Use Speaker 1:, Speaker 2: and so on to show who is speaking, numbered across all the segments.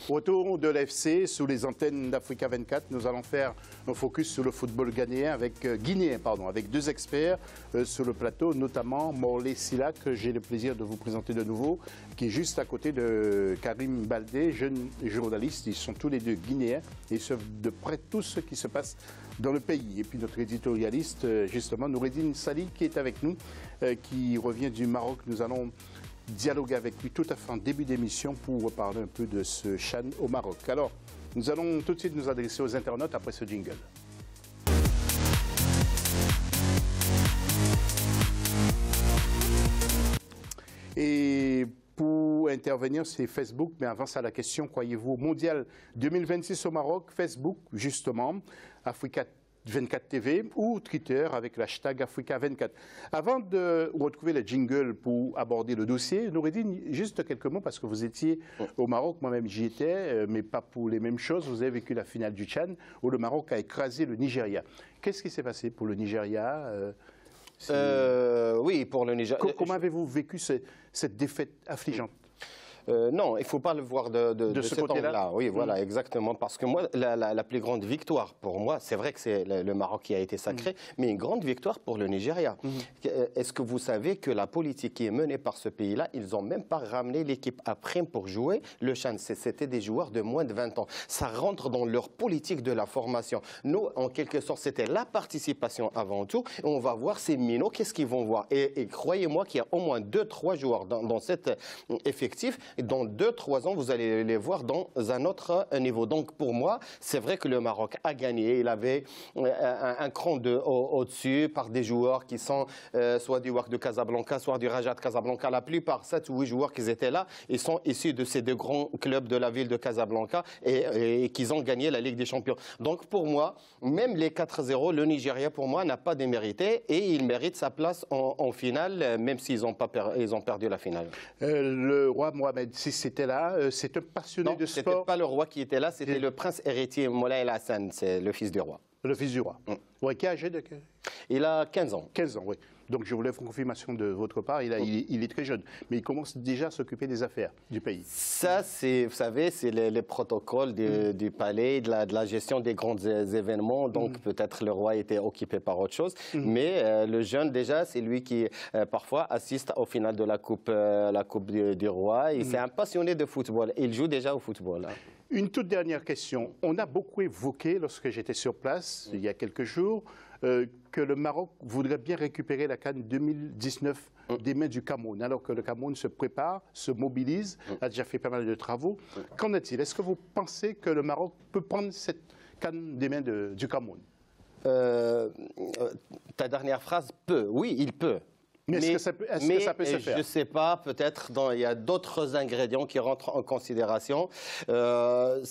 Speaker 1: Autour de l'FC, sous les antennes d'Africa 24, nous allons faire un focus sur le football guinéen avec deux experts sur le plateau, notamment Morley Silla, que j'ai le plaisir de vous présenter de nouveau, qui est juste à côté de Karim Baldé, jeune journaliste. Ils sont tous les deux guinéens et ils savent de près tout ce qui se passe dans le pays. Et puis notre éditorialiste, justement, Noureddine Sali, qui est avec nous, qui revient du Maroc. Nous allons dialoguer avec lui tout à fait en début d'émission pour parler un peu de ce CHAN au Maroc. Alors, nous allons tout de suite nous adresser aux internautes après ce jingle. Et pour intervenir, c'est Facebook, mais avant ça, la question, croyez-vous, mondial 2026 au Maroc, Facebook, justement, Africa 24 TV ou Twitter avec l'hashtag Africa 24. Avant de retrouver le jingle pour aborder le dossier, Noureddine, juste quelques mots parce que vous étiez au Maroc, moi-même j'y étais, mais pas pour les mêmes choses. Vous avez vécu la finale du CHAN où le Maroc a écrasé le Nigeria. Qu'est-ce qui s'est passé pour le Nigeria
Speaker 2: Oui, pour le Nigeria.
Speaker 1: Comment avez-vous vécu cette défaite affligeante?
Speaker 2: Non, il ne faut pas le voir de cet angle-là. Oui, voilà, exactement. Parce que moi, la plus grande victoire pour moi, c'est vrai que c'est le Maroc qui a été sacré, mais une grande victoire pour le Nigeria. Est-ce que vous savez que la politique qui est menée par ce pays-là, ils n'ont même pas ramené l'équipe à prime pour jouer le CHAN. C'était des joueurs de moins de 20 ans. Ça rentre dans leur politique de la formation. Nous, en quelque sorte, c'était la participation avant tout. On va voir ces minots, qu'est-ce qu'ils vont voir. Et croyez-moi qu'il y a au moins 2-3 joueurs dans cet effectif. Dans 2-3 ans, vous allez les voir dans un autre niveau. Donc, pour moi, c'est vrai que le Maroc a gagné. Il avait un cran au-dessus par des joueurs qui sont soit du WAC de Casablanca, soit du Raja de Casablanca. La plupart, 7 ou 8 joueurs qui étaient là, ils sont issus de ces deux grands clubs de la ville de Casablanca et qu'ils ont gagné la Ligue des Champions. Donc, pour moi, même les 4-0, le Nigeria, pour moi, n'a pas démérité et il mérite sa place en finale, même s'ils ont perdu la finale.
Speaker 1: Le roi Mohamed VI était là, c'est un passionné de sport.
Speaker 2: Non, ce n'était pas le roi qui était là, c'était le prince héritier Moulay El Hassan, c'est le fils du roi.
Speaker 1: Le fils du roi. Ouais, qui est âgé de...
Speaker 2: Il a 15 ans.
Speaker 1: 15 ans, oui. Donc je voulais une confirmation de votre part. Il est très jeune, mais il commence déjà à s'occuper des affaires du pays. Ça,
Speaker 2: vous savez, c'est les protocoles du palais, de la gestion des grands événements. Donc peut-être le roi était occupé par autre chose. Mais le jeune, déjà, c'est lui qui parfois assiste au final de la coupe du roi. Et c'est un passionné de football. Il joue déjà au football. Hein.
Speaker 1: Une toute dernière question. On a beaucoup évoqué, lorsque j'étais sur place, il y a quelques jours, que le Maroc voudrait bien récupérer la CAN 2019 des mains du Cameroun, alors que le Cameroun se prépare, se mobilise, a déjà fait pas mal de travaux. Qu'en est-il? Est-ce que vous pensez que le Maroc peut prendre cette CAN des mains du Cameroun?
Speaker 2: Ta dernière phrase, peut. Oui, il peut.
Speaker 1: Mais est-ce que ça peut se faire?
Speaker 2: Je ne sais pas, peut-être il y a d'autres ingrédients qui rentrent en considération. Ça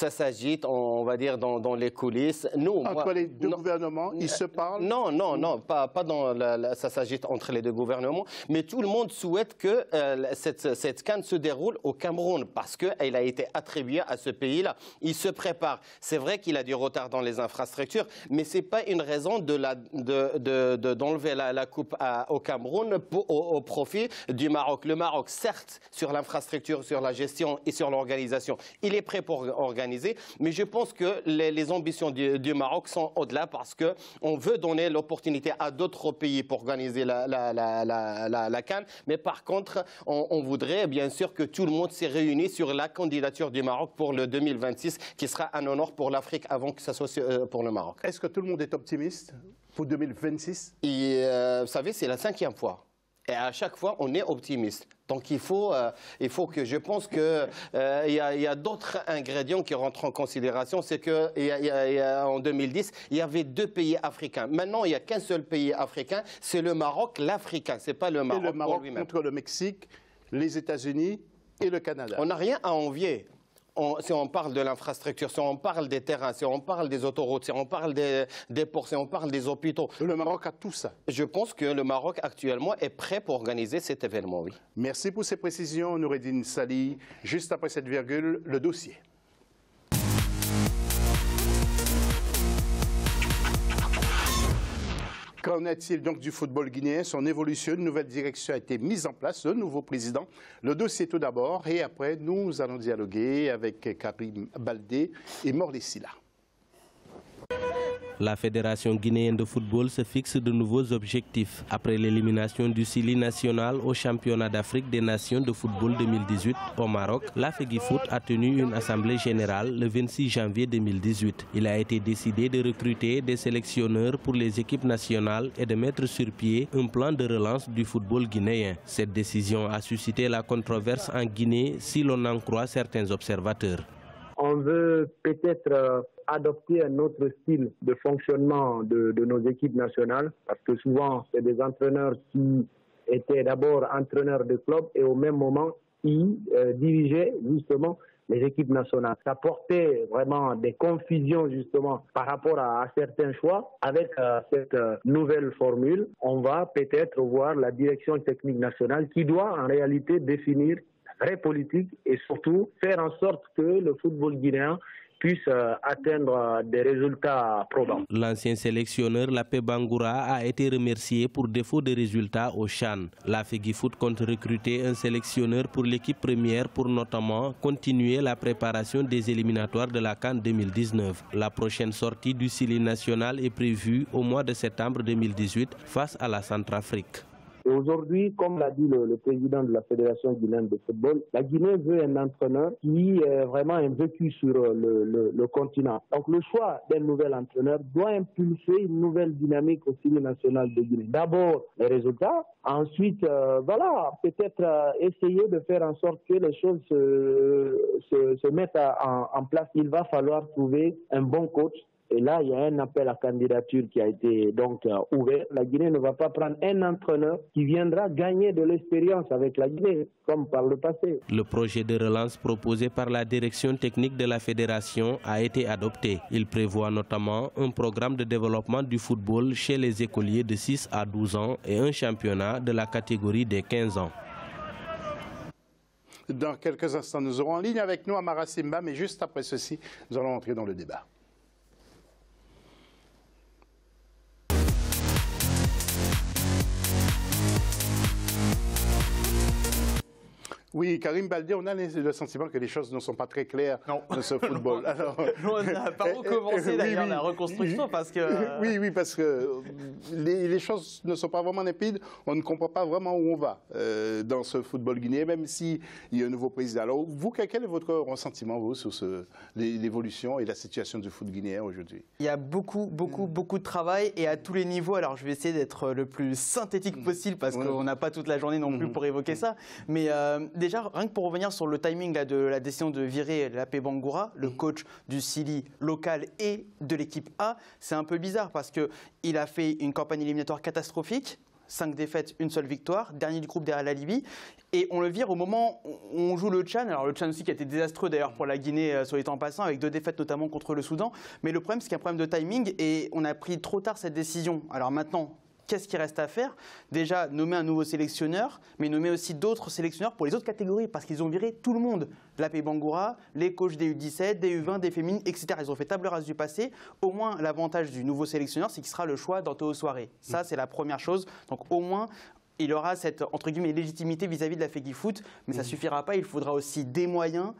Speaker 2: s'agite, on va dire, dans les coulisses.
Speaker 1: Entre les deux gouvernements, ils se parlent?
Speaker 2: Non, pas dans ça s'agite entre les deux gouvernements. Mais tout le monde souhaite que cette CAN se déroule au Cameroun parce qu'elle a été attribuée à ce pays-là. Il se prépare. C'est vrai qu'il a du retard dans les infrastructures, mais ce n'est pas une raison d'enlever la coupe au Cameroun au profit du Maroc. Le Maroc, certes, sur l'infrastructure, sur la gestion et sur l'organisation, il est prêt pour organiser, mais je pense que les ambitions du Maroc sont au-delà parce qu'on veut donner l'opportunité à d'autres pays pour organiser la CAN, mais par contre, on voudrait bien sûr que tout le monde s'est réuni sur la candidature du Maroc pour le 2026, qui sera un honneur pour l'Afrique avant que ça soit pour le Maroc.
Speaker 1: Est-ce que tout le monde est optimiste pour 2026?
Speaker 2: Vous savez, c'est la 5e fois. Et à chaque fois, on est optimiste. Donc il faut que, je pense qu'il y a d'autres ingrédients qui rentrent en considération. C'est qu'en 2010, il y avait 2 pays africains. Maintenant, il n'y a qu'un seul pays africain, c'est le Maroc, l'Africain. Ce n'est pas le Maroc,
Speaker 1: et le Maroc
Speaker 2: pour lui-même.
Speaker 1: Contre le Mexique, les États-Unis et le Canada.
Speaker 2: On n'a rien à envier. Si on parle de l'infrastructure, si on parle des terrains, si on parle des autoroutes, si on parle des ports, si on parle des hôpitaux.
Speaker 1: Le Maroc a tout ça.
Speaker 2: Je pense que le Maroc actuellement est prêt pour organiser cet événement, oui.
Speaker 1: Merci pour ces précisions, Noureddine Sali. Juste après cette virgule, le dossier. Qu'en est-il donc du football guinéen? Son évolution, une nouvelle direction a été mise en place, un nouveau président. Le dossier tout d'abord, et après, nous allons dialoguer avec Karim Baldé et Morley Sylla.
Speaker 3: La Fédération guinéenne de football se fixe de nouveaux objectifs. Après l'élimination du Sili national au championnat d'Afrique des Nations de football 2018 au Maroc, la FEGIFOOT a tenu une assemblée générale le 26 janvier 2018. Il a été décidé de recruter des sélectionneurs pour les équipes nationales et de mettre sur pied un plan de relance du football guinéen. Cette décision a suscité la controverse en Guinée si l'on en croit certains observateurs.
Speaker 4: On veut peut-être adopter un autre style de fonctionnement de nos équipes nationales, parce que souvent, c'est des entraîneurs qui étaient d'abord entraîneurs de club et au même moment, qui dirigeaient justement les équipes nationales. Ça portait vraiment des confusions justement par rapport à certains choix. Avec cette nouvelle formule, on va peut-être voir la direction technique nationale qui doit en réalité définir vraie politique et surtout faire en sorte que le football guinéen puisse atteindre des résultats probants.
Speaker 3: L'ancien sélectionneur Lapé Bangoura a été remercié pour défaut de résultats au CHAN. La FEGIFOOT compte recruter un sélectionneur pour l'équipe première pour notamment continuer la préparation des éliminatoires de la CAN 2019. La prochaine sortie du Sili national est prévue au mois de septembre 2018 face à la Centrafrique.
Speaker 4: Et aujourd'hui, comme l'a dit le président de la Fédération guinéenne de football, la Guinée veut un entraîneur qui est vraiment vécu sur le continent. Donc le choix d'un nouvel entraîneur doit impulser une nouvelle dynamique au Sili national de Guinée. D'abord, les résultats. Ensuite, peut-être essayer de faire en sorte que les choses se mettent en place. Il va falloir trouver un bon coach. Et là, il y a un appel à candidature qui a été donc ouvert. La Guinée ne va pas prendre un entraîneur qui viendra gagner de l'expérience avec la Guinée, comme par le passé.
Speaker 3: Le projet de relance proposé par la direction technique de la fédération a été adopté. Il prévoit notamment un programme de développement du football chez les écoliers de 6 à 12 ans et un championnat de la catégorie des 15 ans.
Speaker 1: Dans quelques instants, nous aurons en ligne avec nous Amara Simba, mais juste après ceci, nous allons entrer dans le débat. Oui, Karim Baldé, on a le sentiment que les choses ne sont pas très claires dans ce football.
Speaker 5: Alors, on n'a pas recommencé d'ailleurs la reconstruction parce que...
Speaker 1: Oui, parce que les choses ne sont pas vraiment limpides. On ne comprend pas vraiment où on va dans ce football guinéen, même s'il y a un nouveau président. Alors, vous, quel est votre ressentiment, vous, sur l'évolution et la situation du foot guinéen aujourd'hui?
Speaker 5: Il y a beaucoup de travail et à tous les niveaux. Alors, je vais essayer d'être le plus synthétique possible parce qu'on n'a pas toute la journée non plus pour évoquer ça. Mais déjà, rien que pour revenir sur le timing là, de la décision de virer Lapé Bangoura, le coach du Sili local et de l'équipe A, c'est un peu bizarre parce qu'il a fait une campagne éliminatoire catastrophique. 5 défaites, une seule victoire, dernier du groupe derrière la Libye. Et on le vire au moment où on joue le Tchad. Alors le Tchad aussi qui a été désastreux d'ailleurs pour la Guinée sur les temps passants, avec 2 défaites notamment contre le Soudan. Mais le problème, c'est qu'il y a un problème de timing et on a pris trop tard cette décision. Alors maintenant, qu'est-ce qui reste à faire? Déjà, nommer un nouveau sélectionneur, mais nommer aussi d'autres sélectionneurs pour les autres catégories, parce qu'ils ont viré tout le monde. Lapé Bangoura, les coachs des U17, des U20, des féminines, etc. Ils ont fait table rase du passé. Au moins, l'avantage du nouveau sélectionneur, c'est qu'il sera le choix d'Anteo Soirée. Ça, c'est la première chose. Donc au moins, il aura cette, entre guillemets, légitimité vis-à-vis de la FEGIFOOT, mais ça ne suffira pas. Il faudra aussi des moyens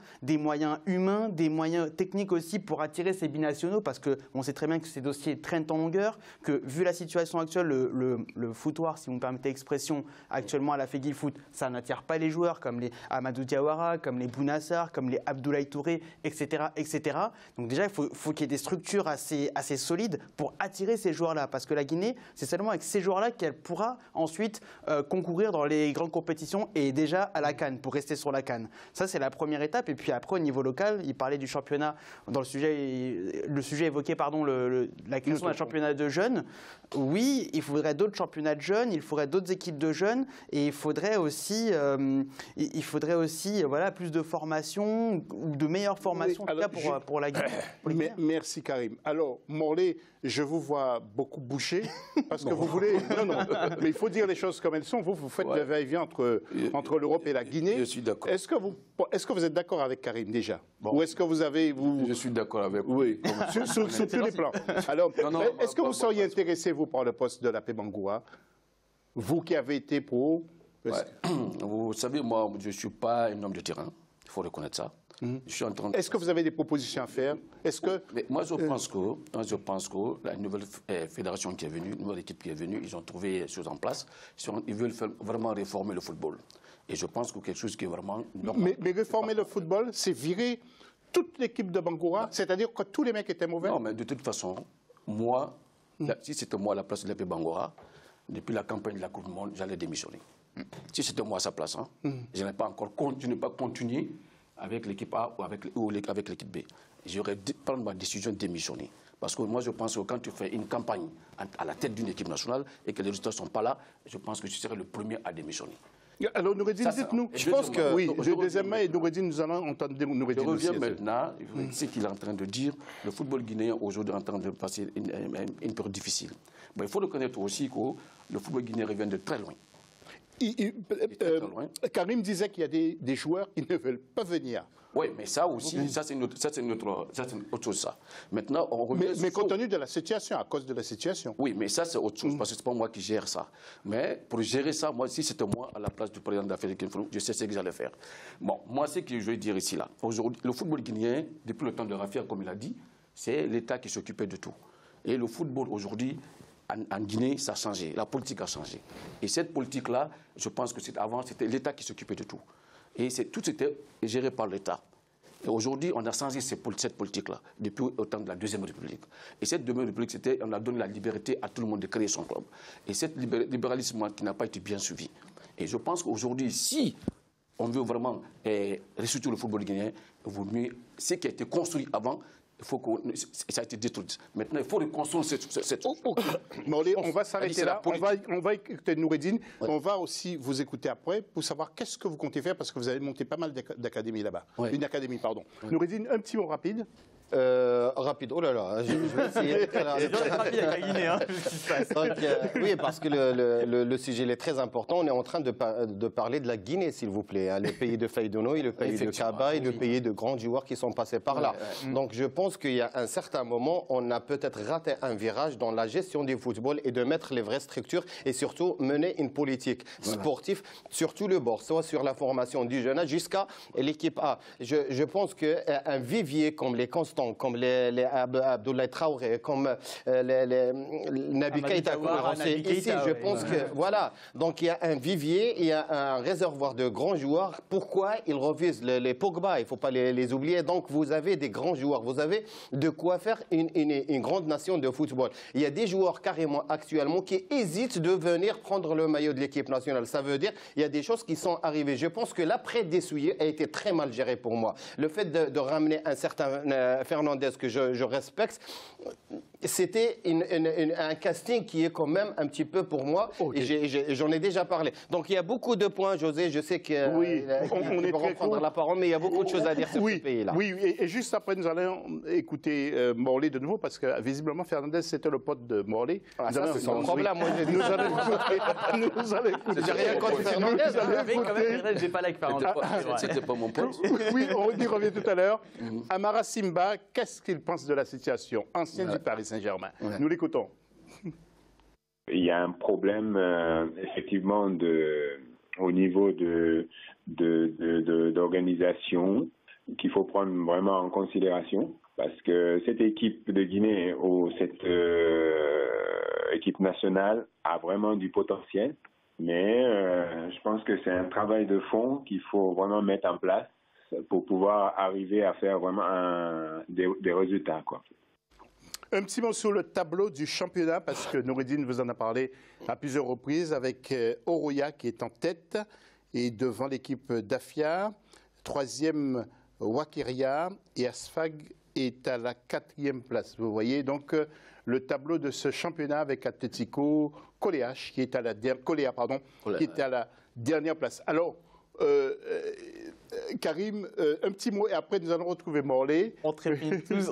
Speaker 5: humains, des moyens techniques aussi pour attirer ces binationaux, parce qu'on sait très bien que ces dossiers traînent en longueur, que vu la situation actuelle, le footoir, si vous me permettez l'expression, actuellement à la FEGIFOOT, ça n'attire pas les joueurs comme les Amadou Diawara, comme les Bounassar, comme les Abdoulaye Touré, etc. etc. Donc déjà, il faut qu'il y ait des structures assez solides pour attirer ces joueurs-là, parce que la Guinée, c'est seulement avec ces joueurs-là qu'elle pourra ensuite concourir dans les grandes compétitions et déjà à la CAN, pour rester sur la CAN. Ça, c'est la première étape. Et puis après, au niveau local, il parlait du championnat, dans le sujet évoqué, pardon, la création d'un championnat de jeunes. Oui, il faudrait d'autres championnats de jeunes, il faudrait d'autres équipes de jeunes et il faudrait aussi voilà, plus de formation ou de meilleures formations, en tout cas pour la Guinée.
Speaker 1: Merci Karim. Alors, Morley, je vous vois beaucoup boucher parce que vous voulez... Non, mais il faut dire les choses comme comme elles sont. Vous faites le va-et-vient entre l'Europe et la Guinée.
Speaker 6: Je suis d'accord.
Speaker 1: Est-ce que vous êtes d'accord avec Karim déjà? Ou est-ce que vous avez...
Speaker 6: Je suis d'accord avec vous.
Speaker 1: Oui, sur tous les plans. Alors, est-ce que vous seriez intéressé, vous, par le poste de l'AP Bangoura? Vous qui avez été pro...
Speaker 6: Vous savez, moi, je ne suis pas un homme de terrain. Il faut reconnaître ça.
Speaker 1: Est-ce que vous avez des propositions à faire?
Speaker 6: Mais moi, je pense que la nouvelle fédération qui est venue, une nouvelle équipe qui est venue, ils ont trouvé des choses en place. Ils veulent vraiment réformer le football. Et je pense que quelque chose qui est vraiment normal.
Speaker 1: Mais réformer le football, c'est virer toute l'équipe de Bangoura? C'est-à-dire que tous les mecs étaient mauvais?
Speaker 6: Non, mais de toute façon, moi, si c'était moi à la place de l'AP Bangoura, depuis la campagne de la Coupe du Monde, j'allais démissionner. Si c'était moi à sa place, je n'ai pas continué avec l'équipe A ou avec l'équipe B. J'aurais dû prendre ma décision de démissionner. Parce que moi, je pense que quand tu fais une campagne à la tête d'une équipe nationale et que les résultats ne sont pas là, je pense que je serais le premier à démissionner.
Speaker 1: Alors, Noureddine, dites-nous.
Speaker 6: Je pense que...
Speaker 1: Oui, deuxièmement, et Noureddine, nous allons entendre Noureddine aussi.
Speaker 6: Je reviens maintenant, ce qu'il est en train de dire. Le football guinéen, aujourd'hui, est en train de passer une période difficile. Mais il faut reconnaître aussi que le football guinéen revient de très loin.
Speaker 1: Karim disait qu'il y a des joueurs qui ne veulent pas venir.
Speaker 6: Oui, mais ça aussi, ça c'est autre chose. Ça. Maintenant, on revient
Speaker 1: mais compte tenu de la situation, à cause de la situation.
Speaker 6: Oui, mais ça c'est autre chose, parce que ce n'est pas moi qui gère ça. Mais pour gérer ça, moi, si c'était moi à la place du président de la Fédération, je sais ce que j'allais faire. Bon, moi, ce que je veux dire ici, là, aujourd'hui, le football guinéen, depuis le temps de Rafia, comme il a dit, c'est l'État qui s'occupait de tout. Et le football, aujourd'hui, en Guinée, ça a changé. La politique a changé. Et cette politique-là, je pense que avant, c'était l'État qui s'occupait de tout. Et tout était géré par l'État. Et aujourd'hui, on a changé cette politique-là, depuis au temps de la Deuxième République. Et cette Deuxième République, on a donné la liberté à tout le monde de créer son club. Et ce libéralisme qui n'a pas été bien suivi. Et je pense qu'aujourd'hui, si on veut vraiment ressusciter le football guinéen, il vaut mieux ce qui a été construit avant. Il faut que ça a été détruit. Maintenant, il faut reconstruire cette chose.
Speaker 1: On va s'arrêter là. On va écouter Noureddine. Ouais. On va aussi vous écouter après pour savoir qu'est-ce que vous comptez faire parce que vous avez monté pas mal d'académies là-bas. Ouais. Une académie, pardon. Ouais. Noureddine, un petit mot rapide.
Speaker 2: Rapide, oh là là, je vais essayer.
Speaker 5: C'est rapide avec la Guinée, hein, ce qui se passe.
Speaker 2: Donc, oui, parce que le sujet est très important. On est en train de parler de la Guinée, s'il vous plaît. Hein, le pays de Faïdono, le pays de Kaba, le pays de grands joueurs qui sont passés par là. Donc je pense qu'il y a un certain moment, on a peut-être raté un virage dans la gestion du football et de mettre les vraies structures et surtout mener une politique sportive sur tout le bord, soit sur la formation du jeune âge jusqu'à l'équipe A. Je pense qu'un vivier comme les Constants, comme les Abdoulaye Traoré, comme les Naby Keïta, ici, je pense que voilà. Donc il y a un vivier, il y a un réservoir de grands joueurs. Pourquoi ils refusent les Pogba? Il ne faut pas les oublier. Donc vous avez des grands joueurs, vous avez de quoi faire une grande nation de football. Il y a des joueurs carrément actuellement qui hésitent de venir prendre le maillot de l'équipe nationale. Ça veut dire il y a des choses qui sont arrivées. Je pense que l'après Dessouillé a été très mal géré pour moi. Le fait de ramener un certain Fernandez que je respecte, c'était un casting qui est quand même un petit peu pour moi, et j'en ai déjà parlé. Donc il y a beaucoup de points, José, je sais que on est très prendre la parole, mais il y a beaucoup de choses à dire sur ce pays-là.
Speaker 1: Oui, et juste après, nous allons écouter Morley de nouveau, parce que visiblement, Fernandez, c'était le pote de Morley.
Speaker 2: Ah, ça, c'est son problème. Moi,
Speaker 1: nous allons écouter.
Speaker 2: J'ai rien contre Fernandez.
Speaker 5: J'ai pas like Fernandez.
Speaker 6: C'était pas mon pote.
Speaker 1: Oui, on y revient tout à l'heure. Amara Simba, qu'est-ce qu'il pense de la situation? Ancien du Paris Saint-Germain. Nous l'écoutons.
Speaker 7: Il y a un problème, effectivement, au niveau d'organisation qu'il faut prendre vraiment en considération. Parce que cette équipe de Guinée ou cette équipe nationale a vraiment du potentiel. Mais je pense que c'est un travail de fond qu'il faut vraiment mettre en place pour pouvoir arriver à faire vraiment des résultats, quoi.
Speaker 1: Un petit mot sur le tableau du championnat, parce que Noureddine vous en a parlé à plusieurs reprises, avec Oroya qui est en tête et devant l'équipe d'Afia. Troisième, Wakiria, et Asfag est à la 4e place. Vous voyez donc le tableau de ce championnat avec Atlético Coléache qui est à la dernière place. Alors, Karim, un petit mot et après nous allons retrouver Morlaix.
Speaker 5: On trépigne tous,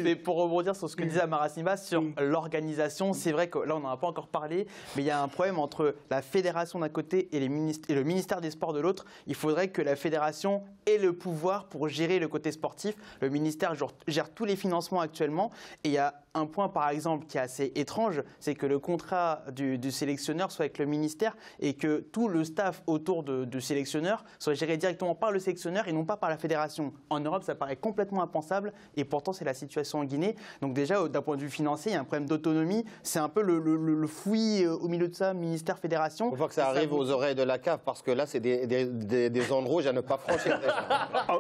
Speaker 5: mais pour rebondir sur ce que disait Amara Simba sur l'organisation, c'est vrai que là on n'en a pas encore parlé, mais il y a un problème entre la fédération d'un côté et le ministère des Sports de l'autre. Il faudrait que la fédération ait le pouvoir pour gérer le côté sportif. Le ministère gère tous les financements actuellement et il y a un point par exemple qui est assez étrange, c'est que le contrat du sélectionneur soit avec le ministère et que tout le staff autour du sélectionneur soit géré directement par le sélectionneur et non pas par la fédération. En Europe, ça paraît complètement impensable et pourtant c'est la situation en Guinée. Donc déjà, d'un point de vue financier, il y a un problème d'autonomie. C'est un peu le fouillis au milieu de ça, ministère-fédération.
Speaker 2: Il faut que ça arrive aux oreilles de la CAF parce que là, c'est des zones rouges à ne pas franchir.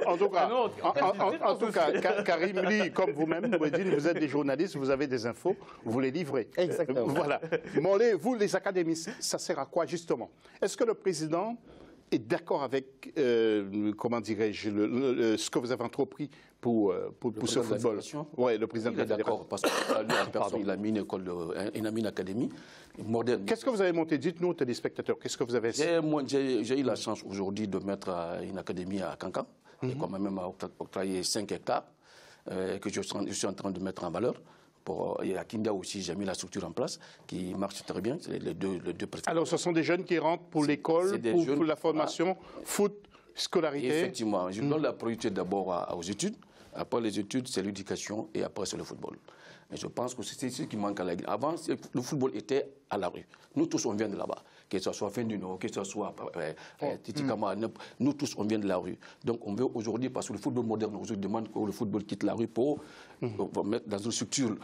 Speaker 1: En tout cas, Karim, comme vous-même, vous êtes des journalistes, vous avez des infos, vous les livrez.
Speaker 2: Exactement.
Speaker 1: Voilà. Morlaix, vous, les académies, ça sert à quoi justement? Est-ce que le président est d'accord avec, comment dirais-je, ce que vous avez entrepris pour ce football?
Speaker 6: Oui, le président de la fédération. D'accord, parce qu'il a mis une école, il a mis une académie moderne.
Speaker 1: Qu'est-ce que vous avez monté? Dites-nous, téléspectateurs, qu'est-ce que vous avez fait?
Speaker 6: J'ai eu la chance aujourd'hui de mettre une académie à Cancan, et quand même à octroyer 5 hectares, que je suis en train de mettre en valeur. Et à Kinda aussi, j'ai mis la structure en place qui marche très bien. C'est les deux
Speaker 1: Alors, ce sont des jeunes qui rentrent pour l'école, pour la formation, foot, scolarité.
Speaker 6: Effectivement, je donne la priorité d'abord aux études. Après les études, c'est l'éducation et après, c'est le football. Et je pense que c'est ce qui manque à la Guinée. Avant, le football était à la rue. Nous tous, on vient de là-bas. Que ce soit Fendino, que ce soit Titikama, nous tous, on vient de la rue. Donc, on veut aujourd'hui, parce que le football moderne aujourd'hui demande que le football quitte la rue pour mettre dans une structure.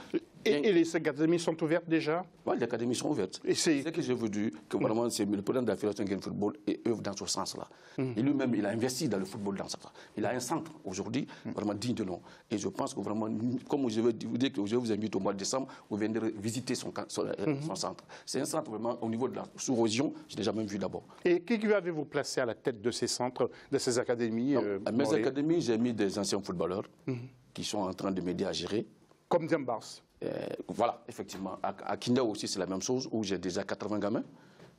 Speaker 1: Et les académies sont ouvertes déjà?
Speaker 6: Oui, les académies sont ouvertes. C'est ce que je veux dire, que vraiment, c'est le président de la Fédération Guinéenne de football et œuvre dans ce sens-là. Et lui-même, il a investi dans le football dans ça. Il a un centre aujourd'hui, vraiment digne de nom. Et je pense que vraiment, comme je veux vous dire que je vous invite au mois de décembre, vous viendrez visiter son centre. C'est un centre vraiment au niveau de la sous-région, je l'ai jamais vu d'abord.
Speaker 1: Et qui avez-vous placé à la tête de ces centres, de ces académies?
Speaker 6: À mes académies, j'ai mis des anciens footballeurs qui sont en train de m'aider à gérer.
Speaker 1: Comme Diambars.
Speaker 6: Voilà, effectivement. À Kinda aussi, c'est la même chose, où j'ai déjà 80 gamins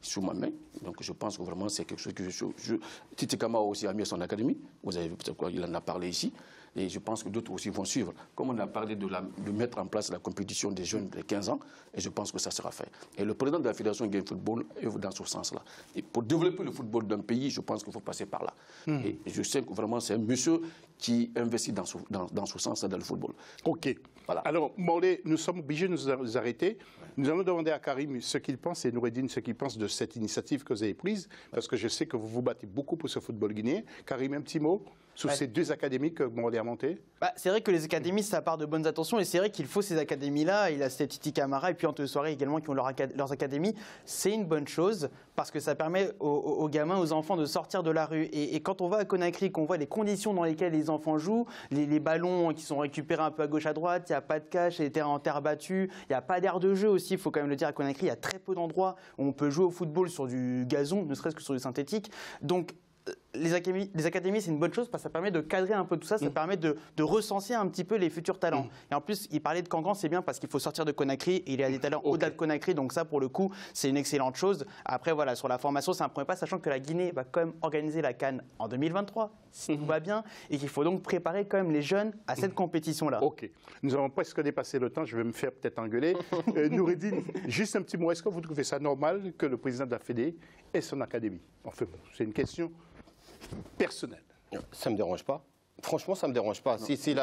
Speaker 6: sous ma main. Donc je pense que vraiment c'est quelque chose que Titikama aussi a mis à son académie. Vous avez vu, il en a parlé ici. Et je pense que d'autres aussi vont suivre. Comme on a parlé de mettre en place la compétition des jeunes de 15 ans, et je pense que ça sera fait. Et le président de la Fédération Guinéenne de football œuvre dans ce sens-là. Et pour développer le football d'un pays, je pense qu'il faut passer par là. Et je sais que vraiment c'est un monsieur qui investit dans ce sens-là dans le football.
Speaker 1: OK. Voilà. Alors, Morlaix, nous sommes obligés de nous arrêter. Nous allons demander à Karim ce qu'il pense et Noureddine ce qu'il pense de cette initiative que vous avez prise, parce que je sais que vous vous battez beaucoup pour ce football guinéen. Karim, un petit mot sur ces deux académies que Morlaix a montées?
Speaker 5: C'est vrai que les académies, ça part de bonnes intentions et c'est vrai qu'il faut ces académies-là. Il a ces Titi Camara et puis Ante Soirée également qui ont leurs académies. C'est une bonne chose parce que ça permet aux gamins, aux enfants de sortir de la rue. Et quand on va à Conakry, qu'on voit les conditions dans lesquelles les enfants jouent, les ballons qui sont récupérés un peu à gauche, à droite, il n'y a pas de cache, les terrains en terre battue, il n'y a pas d'aire de jeu aussi, il faut quand même le dire, à Conakry, il y a très peu d'endroits où on peut jouer au football sur du gazon, ne serait-ce que sur du synthétique. Donc, les académies, c'est une bonne chose parce que ça permet de cadrer un peu tout ça, ça permet de recenser un petit peu les futurs talents. Et en plus, il parlait de Kangan, c'est bien parce qu'il faut sortir de Conakry et il y a des talents au-delà de Conakry, donc ça, pour le coup, c'est une excellente chose. Après, voilà, sur la formation, c'est un premier pas, sachant que la Guinée va quand même organiser la CAN en 2023, si tout va bien, et qu'il faut donc préparer quand même les jeunes à cette compétition-là.
Speaker 1: OK. Nous avons presque dépassé le temps, je vais me faire peut-être engueuler. Noureddine, juste un petit mot, est-ce que vous trouvez ça normal que le président de la Fédé ait son académie? Enfin, c'est une question personnel.
Speaker 2: Ça ne me dérange pas. Franchement, ça ne me dérange pas.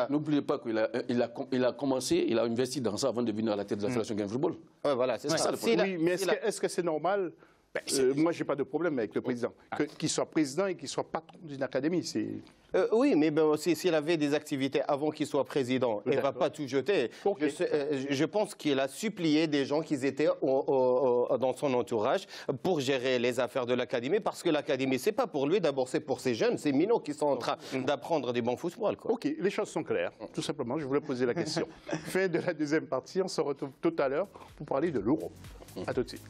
Speaker 6: N'oubliez pas qu'il a commencé, il a investi dans ça avant de venir à la tête de la Fédération Guinéenne de football.
Speaker 2: Ouais, voilà, c'est ça.
Speaker 1: Oui, mais est-ce que c'est normal? Moi, je n'ai pas de problème avec le président. Qu'il soit président et qu'il soit patron d'une académie, c'est...
Speaker 2: Oui, mais s'il avait des activités avant qu'il soit président, il ne va pas tout jeter. Okay. Je pense qu'il a supplié des gens qui étaient dans son entourage pour gérer les affaires de l'académie, parce que l'académie, ce n'est pas pour lui, d'abord c'est pour ces jeunes, ces minots qui sont en train d'apprendre des bons footballs.
Speaker 1: OK, les choses sont claires, tout simplement, je voulais poser la question. Fin de la deuxième partie, on se retrouve tout à l'heure pour parler de l'euro. À tout de suite.